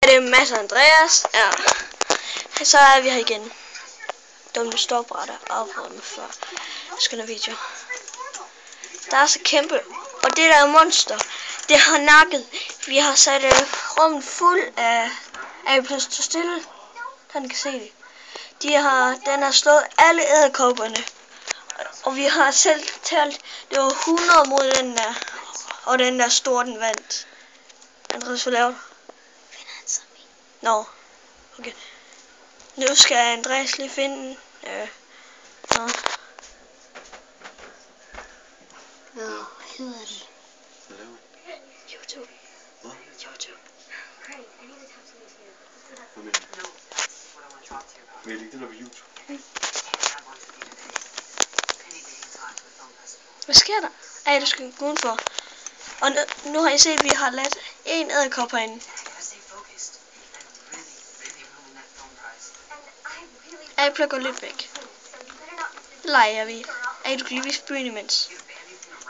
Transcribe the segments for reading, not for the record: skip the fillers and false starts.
det er Mads og Andreas. Ja. Så er vi her igen. Dumme stopbrætter afprøvet før. Jeg skal have video. Der er så kæmpe. Og det der monster, det har nakket. Vi har sat rummet fuld af plus til stille. Han kan se det. Den har slået alle edderkopperne. Og vi har selv talt, det var 100 mod den der. Og den der store, den vandt. Andreas, hvad laver du? Finder han så min? Nå. Okay. Nu skal Andreas lige finde... Nå. Hvad hedder det? YouTube. Hvad? YouTube. Men jeg lægger det der på YouTube. Hvad sker der? Ej, du skal gå udenfor. Og nu har I set, at vi har ladt en edderkop herinde. Ej, plukker lidt væk. Leger vi. Ej, du kan lige vise byen imens.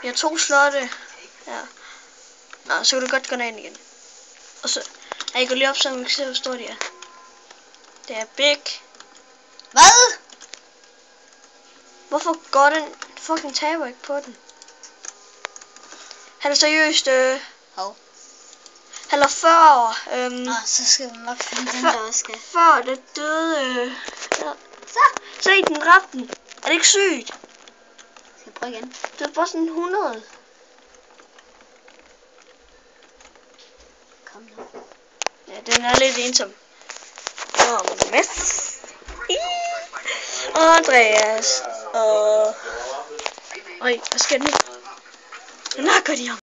Vi har 2 slotte. Ja. Nå, så kan du godt gå derind igen. Og så... Ej, gå lige op, så man kan se, hvor store de er. Det er big. Hvad? Hvorfor går den fucking taber ikke på den? Han er seriøst, Hov. Han er 40 år. Nå, så skal vi nok finde den, der også skal. Før det døde, ja. Se, den dræbte den. Er det ikke sygt? Skal jeg prøve igen? Det er bare sådan 100. Kom nu. Ja, den er lidt ensom. Og Mads. Og Andreas. Og... Øj, hvad sker der nu? Nu nakker de ham.